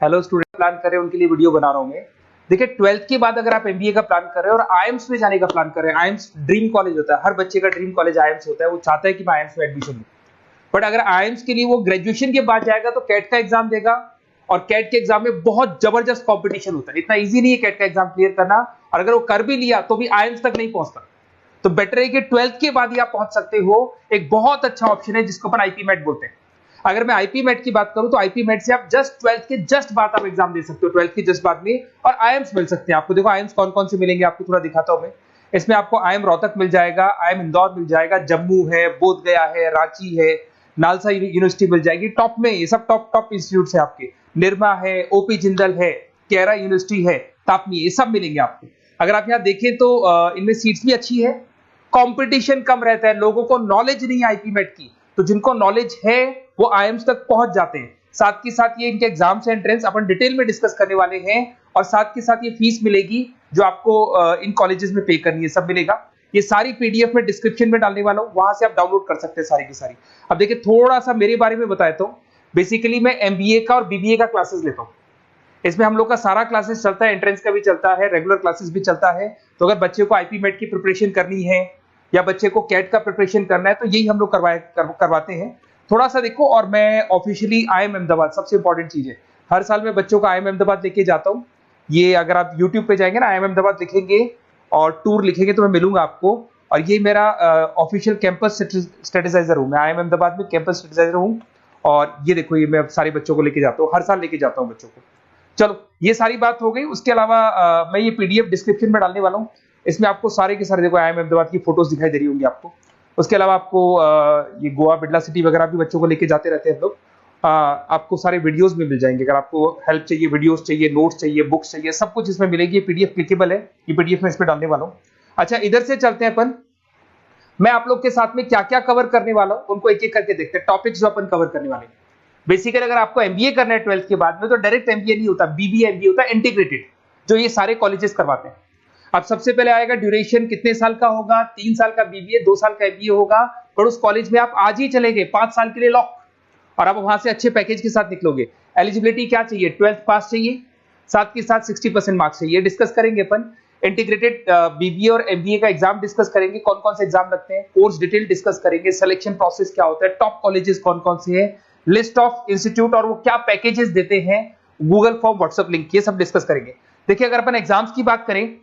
Hello student, plan कर रहे हैं उनके लिए वीडियो बना रहा हूं मैं। देखिए 12th के बाद अगर आप एमबीए का प्लान कर रहे हैं और आईएम्स में जाने का प्लान कर रहे हैं, आईएम्स ड्रीम कॉलेज होता है, हर बच्चे का ड्रीम कॉलेज आईएम्स होता है, वो चाहता है कि मैं आईएम्स में एडमिशन लूं। बट अगर आईएम्स के लिए वो ग्रेजुएशन के बाद जाएगा तो कैट का एग्जाम देगा, और कैट के एग्जाम में बहुत जबरदस्त कॉम्पिटिशन होता है, इतना ईजी नहीं है कैट का एग्जाम क्लियर करना, और अगर वो कर भी लिया तो भी आईएम्स तक नहीं पहुंचता। तो बेटर है कि 12th के बाद ही आप पहुंच सकते हो। एक बहुत अच्छा ऑप्शन है जिसको अपन आईपी मेट बोलते हैं। अगर मैं आईपी मेट की बात करूं तो आईपी मेट से आप जस्ट 12th के जस्ट बाद आप एग्जाम दे सकते हो, 12th के जस्ट बाद में, और आईएम्स मिल सकते हैं आपको। देखो आईएम्स कौन कौन से मिलेंगे आपको थोड़ा दिखाता हूं मैं। इसमें आपको आईएम रोहतक मिल जाएगा, आईएम इंदौर मिल जाएगा, जम्मू है, बोधगया है, रांची है, नालसा यूनिवर्सिटी मिल जाएगी टॉप में। ये सब टॉप टॉप इंस्टीट्यूट है आपके। निर्मा है, ओपी जिंदल है, केरा यूनिवर्सिटी है, तापनी, ये सब मिलेंगे आपको। अगर आप यहाँ देखें तो इनमें सीट्स भी अच्छी है, कंपटीशन कम रहता है, लोगों को नॉलेज नहीं है आईपी मेट की, तो जिनको नॉलेज है वो आईएम्स तक पहुंच जाते हैं। साथ के साथ ये इनके एग्जाम्स एंट्रेंस अपन डिटेल में डिस्कस करने वाले हैं, और साथ के साथ ये फीस मिलेगी जो आपको इन कॉलेजेस में पे करनी है, सब मिलेगा। ये सारी पीडीएफ में डिस्क्रिप्शन में डालने वाला हूं, वहां से आप डाउनलोड कर सकते हैं सारी की सारी। अब देखिए थोड़ा सा मेरे बारे में बताया तो बेसिकली मैं एमबीए का और बीबीए का क्लासेस लेता हूं। इसमें हम लोग का सारा क्लासेस चलता है, एंट्रेंस का भी चलता है, रेगुलर क्लासेस भी चलता है। तो अगर बच्चे को आईपी मेट की प्रिपरेशन करनी है या बच्चे को कैट का प्रिपरेशन करना है तो यही हम लोग करवाते हैं। थोड़ा सा देखो, और मैं ऑफिशियली आईएम अहमदाबाद, सबसे इंपॉर्टेंट चीज है, हर साल मैं बच्चों को आईएम अहमदाबाद लेके जाता हूँ। ये अगर आप यूट्यूब पे जाएंगे ना, आईएम अहमदाबाद लिखेंगे और टूर लिखेंगे तो मैं मिलूंगा आपको। और ये मेरा ऑफिशियल कैंपस स्ट्रेटेजाइजर हूँ, मैं आईएम अहमदाबाद में कैंपस स्ट्रेटेजाइजर हूँ। और ये देखो, ये मैं सारे बच्चों को लेके जाता हूँ, हर साल लेके जाता हूँ बच्चों को। चलो ये सारी बात हो गई। उसके अलावा मैं ये पीडीएफ डिस्क्रिप्शन में डालने वाला हूँ। इसमें आपको सारे के सारे, देखो आईएम अहमदाबाद की फोटोज दिखाई दे रही होंगी आपको। उसके अलावा आपको ये गोवा, बिरला सिटी वगैरह भी बच्चों को लेके जाते रहते हैं हम लोग। आपको सारे वीडियोस में मिल जाएंगे, अगर आपको हेल्प चाहिए, वीडियोस चाहिए, नोट्स चाहिए, बुक्स चाहिए, सब कुछ इसमें मिलेगी। ये पीडीएफ क्लिकेबल है, ये पीडीएफ में इसमें डालने वाला हूँ। अच्छा, इधर से चलते हैं अपन। मैं आप लोग के साथ में क्या क्या कवर करने वाला हूँ उनको एक एक करके देखते हैं, टॉपिक्स जो अपन कवर करने वाले हैं। बेसिकली अगर आपको एमबीए करना है 12th के बाद में, तो डायरेक्ट एमबीए नहीं होता, बीबीए एमबीए होता है, इंटीग्रेटेड, जो ये सारे कॉलेजेस करवाते हैं। अब सबसे पहले आएगा ड्यूरेशन, कितने साल का होगा, 3 साल का बीबीए, 2 साल का एमबीए होगा। पर उस कॉलेज में आप आज ही चले गए 5 साल के लिए लॉक, और आप वहां से अच्छे पैकेज के साथ निकलोगे। एलिजिबिलिटी क्या चाहिए, 12th पास चाहिए, साथ के साथ 60% मार्क्स चाहिए। डिस्कस करेंगे अपन इंटीग्रेटेड बीबीए और एमबीए का एग्जाम डिस्कस करेंगे, कौन कौन से एग्जाम लगते हैं, कोर्स डिटेल डिस्कस करेंगे, सिलेक्शन प्रोसेस क्या होता है, टॉप कॉलेजेस कौन कौन से हैं, लिस्ट ऑफ इंस्टीट्यूट और वो क्या पैकेजेस देते हैं, गूगल फॉर्म, व्हाट्सएप लिंक, ये सब डिस्कस करेंगे। देखिए अगर अपन एग्जाम्स की बात करें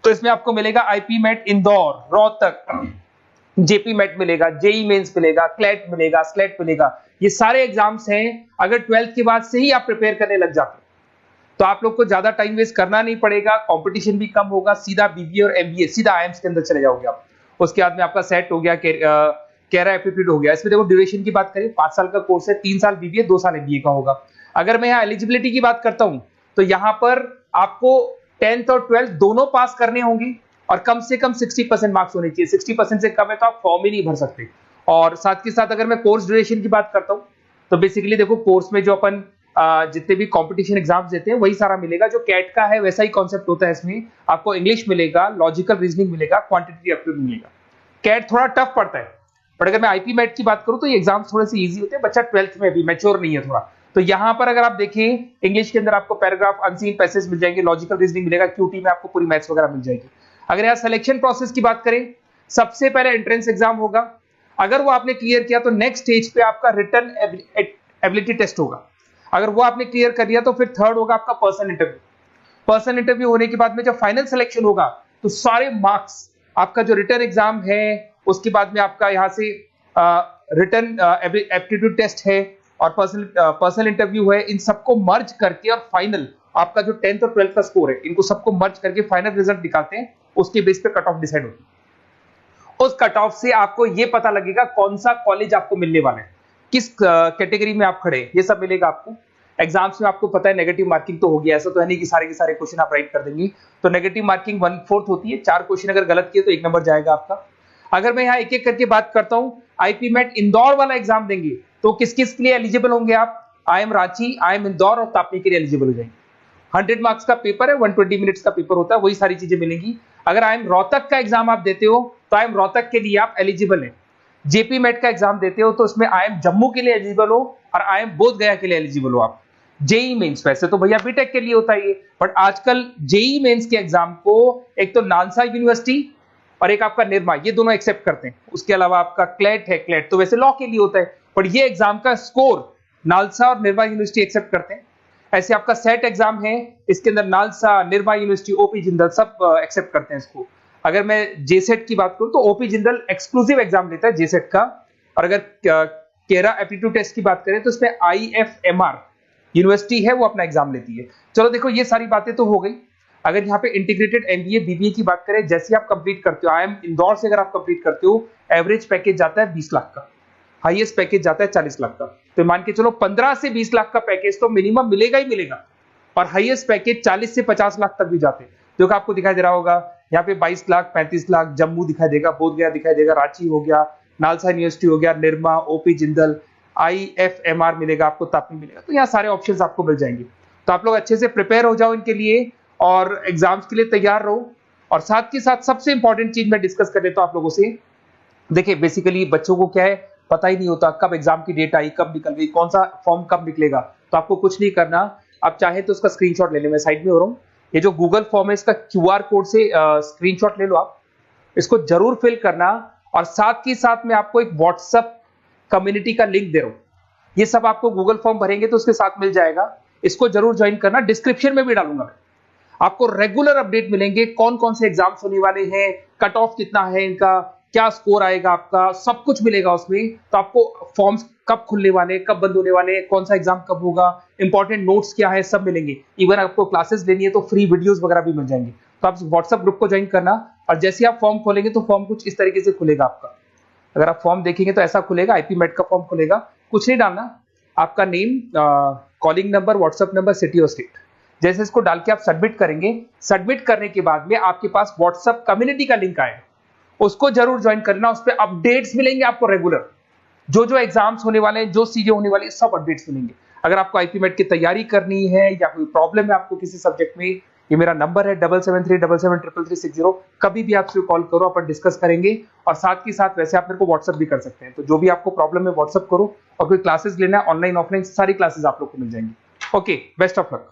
तो इसमें आपको मिलेगा IPMAT Indore, Rohtak, JIPMAT मिलेगा, जेई मेंस मिलेगा, क्लैट मिलेगा, स्लेट मिलेगा। ये सारे एग्जाम्स हैं। अगर 12th के बाद से ही आप प्रिपेयर करने लग जाते तो आप लोग को ज्यादा टाइम वेस्ट करना नहीं पड़ेगा, कंपटीशन भी कम होगा, सीधा बीबीए और एमबीए सीधा आईएम्स के अंदर चले जाओगे आप। उसके बाद में आपका सेट हो गया, कैरा एप्टीट्यूड हो गया। इसमें देखो ड्यूरेशन की बात करें, 5 साल का कोर्स है, 3 साल बीबीए, 2 साल एमबीए का होगा। अगर मैं यहाँ एलिजिबिलिटी की बात करता हूं तो यहाँ पर आपको 10th और 12th दोनों पास करने होंगे, और कम से कम 60% मार्क्स होने चाहिए। 60% से कम है तो आप फॉर्म ही नहीं भर सकते। और साथ के साथ अगर मैं कोर्स ड्यूरेशन की बात करता हूं तो बेसिकली देखो, कोर्स में जो अपन जितने भी कंपटीशन एग्जाम्स देते हैं वही सारा मिलेगा। जो कैट का है वैसा ही कॉन्सेप्ट होता है। इसमें आपको इंग्लिश मिलेगा, लॉजिकल रीजनिंग मिलेगा, क्वांटिटेटिव एप्टीट्यूड मिलेगा। कैट थोड़ा टफ पड़ता है, बट अगर मैं आईपी मेट की बात करूं तो ये एग्जाम्स थोड़े से इजी होते हैं। बच्चा 12th में भी मैच्योर नहीं है थोड़ा, तो यहां पर अगर आप देखें, इंग्लिश के अंदर आपको पैराग्राफ, अनसीन पैसेज मिल जाएंगे, लॉजिकल रीजनिंग मिलेगा, क्यूटी में आपको पूरी मैथ्स वगैरह मिल जाएगी। अगर यहाँ सिलेक्शन प्रोसेस की बात करें, सबसे पहले एंट्रेंस एग्जाम होगा। अगर वो आपने क्लियर किया तो नेक्स्ट स्टेज पे आपका रिटन एबिलिटी टेस्ट होगा। अगर वो आपने क्लियर कर लिया तो फिर थर्ड होगा आपका पर्सनल इंटरव्यू। पर्सनल इंटरव्यू होने के बाद में जब फाइनल सिलेक्शन होगा तो सारे मार्क्स, आपका जो रिटन एग्जाम है, उसके बाद में आपका यहाँ से रिटन एप्टीट्यूड टेस्ट है और पर्सनल इंटरव्यू है, इन सबको मर्ज करके और फाइनल आपका जो 10th और 12th का स्कोर है, इनको सबको मर्ज करके फाइनल रिजल्ट निकालते हैं। उसके बेस पे कट ऑफ डिसाइड होती है। उस कट ऑफ से आपको ये पता लगेगा कौन सा कॉलेज आपको मिलने वाला है, किस कैटेगरी में आप खड़े, ये सब मिलेगा आपको। एग्जाम्स में आपको पता है नेगेटिव मार्किंग तो होगी, ऐसा तो है नहीं कि सारे के सारे क्वेश्चन आप राइट कर देंगे। तो नेगेटिव मार्किंग 1/4 होती है, 4 क्वेश्चन अगर गलत किए तो 1 नंबर जाएगा आपका। अगर मैं यहाँ एक एक करके बात करता हूँ, आईपी मेट इंदौर वाला एग्जाम देंगे तो किस किस के लिए एलिजिबल होंगे आप, आईएम रांची, आईएम इंदौर और तापनी के लिए एलिजिबल हो जाएंगे। 100 मार्क्स का पेपर है, 120 मिनट्स का पेपर होता है, वही सारी चीजें मिलेंगी। अगर आईएम रोहतक का एग्जाम आप देते हो तो आईएम रोहतक के लिए आप एलिजिबल है। जेपी मेट का एग्जाम देते हो तो उसमें आईएम जम्मू के लिए एलिजिबल हो और आईएम बोधगया के लिए एलिजिबल हो आप। जेई मेंस वैसे तो भैया बीटेक के लिए होता है ये, बट आजकल जेई मेंस के एग्जाम को एक तो नालसा यूनिवर्सिटी और एक आपका निर्मा, ये दोनों एक्सेप्ट करते हैं। उसके अलावा आपका क्लेट है, क्लेट तो वैसे लॉ के लिए होता है, पर ये एग्जाम का स्कोर नालसा और निर्मा यूनिवर्सिटी एक्सेप्ट करते हैं। ऐसे आपका सेट एग्जाम है, इसके अंदर NALSA, Nirma university, OP Jindal सब एक्सेप्ट करते हैं इसको। अगर मैं जेसेट की बात करूं तो ओपी जिंदल एक्सक्लूसिव एग्जाम लेता है जेसेट का, और अगर केरा एप्टीट्यूड टेस्ट की बात करें तो इसमें IFMR यूनिवर्सिटी है वो अपना एग्जाम लेती है। चलो देखो ये सारी बातें तो हो गई। अगर यहाँ पे इंटीग्रेटेड MBA BBA की बात करें, जैसे आप कंप्लीट करते हो, IIM इंदौर से अगर आप कंप्लीट करते हो, एवरेज पैकेज जाता है 20 लाख का, हाईएस्ट पैकेज जाता है 40 लाख का। तो मान के चलो 15 से 20 लाख का पैकेज तो मिनिमम मिलेगा ही मिलेगा, और हाईएस्ट पैकेज 40 से 50 लाख तक भी जाते हैं। जो कि आपको दिखाई दे रहा होगा यहाँ पे 22 लाख, 35 लाख, जम्मू दिखाई देगा, बोधगया दिखाई देगा, रांची हो गया, नालसा यूनिवर्सिटी हो गया, निर्मा, ओपी जिंदल, IFMR मिलेगा आपको, तापी मिलेगा। तो यहाँ सारे ऑप्शंस आपको मिल जाएंगे। तो आप लोग अच्छे से प्रिपेयर हो जाओ इनके लिए और एग्जाम्स के लिए तैयार रहो। और साथ के साथ सबसे इंपॉर्टेंट चीज मैं डिस्कस कर देता हूं आप लोगों से। देखिए बेसिकली बच्चों को क्या है, पता ही नहीं होता कब एग्जाम की डेट आई, कब निकल गई, कौन सा फॉर्म कब निकलेगा। तो आपको कुछ नहीं करना, आप चाहे तो उसका स्क्रीनशॉट ले लें, मैं साइड में हो रहा हूँ। ये जो गूगल फॉर्म है इसका QR कोड से स्क्रीनशॉट ले लो आप, इसको जरूर फिल करना। और साथ ही साथ में आपको एक व्हाट्सएप कम्युनिटी का लिंक दे रहा हूं, ये सब आपको गूगल फॉर्म भरेंगे तो उसके साथ मिल जाएगा, इसको जरूर ज्वाइन करना। डिस्क्रिप्शन में भी डालूंगा मैं, आपको रेगुलर अपडेट मिलेंगे, कौन कौन से एग्जाम्स होने वाले हैं, कट ऑफ कितना है इनका, क्या स्कोर आएगा आपका, सब कुछ मिलेगा उसमें। तो आपको फॉर्म्स कब खुलने वाले, कब बंद होने वाले, कौन सा एग्जाम कब होगा, इंपॉर्टेंट नोट्स क्या है, सब मिलेंगे। इवन आपको क्लासेस लेनी है तो फ्री वीडियोस वगैरह भी मिल जाएंगे। तो आप व्हाट्सएप ग्रुप को ज्वाइन करना, और जैसे आप फॉर्म खोलेंगे तो फॉर्म कुछ इस तरीके से खुलेगा आपका। अगर आप फॉर्म देखेंगे तो ऐसा खुलेगा, IP MET का फॉर्म खुलेगा। कुछ नहीं डालना, आपका name, calling number, WhatsApp number, city और स्टेट, जैसे इसको डाल के आप सबमिट करेंगे। सबमिट करने के बाद में आपके पास व्हाट्सएप कम्युनिटी का लिंक आएगा, उसको जरूर ज्वाइन करना। उस पर अपडेट्स मिलेंगे आपको रेगुलर, जो एग्जाम्स होने वाले हैं, जो चीजें होने वाली है, सब अपडेट्स मिलेंगे। अगर आपको IP MET की तैयारी करनी है या कोई प्रॉब्लम है आपको किसी सब्जेक्ट में, ये मेरा नंबर है 7737733360, कभी भी आपसे कॉल करो, अपन डिस्कस करेंगे। और साथ ही साथ वैसे आप मेरे को व्हाट्सएप भी कर सकते हैं। तो जो भी आपको प्रॉब्लम है व्हाट्सएप करो, और कोई क्लासेस लेना है ऑनलाइन ऑफलाइन, सारी क्लासेस आप लोग को मिल जाएंगी। Okay, best of luck.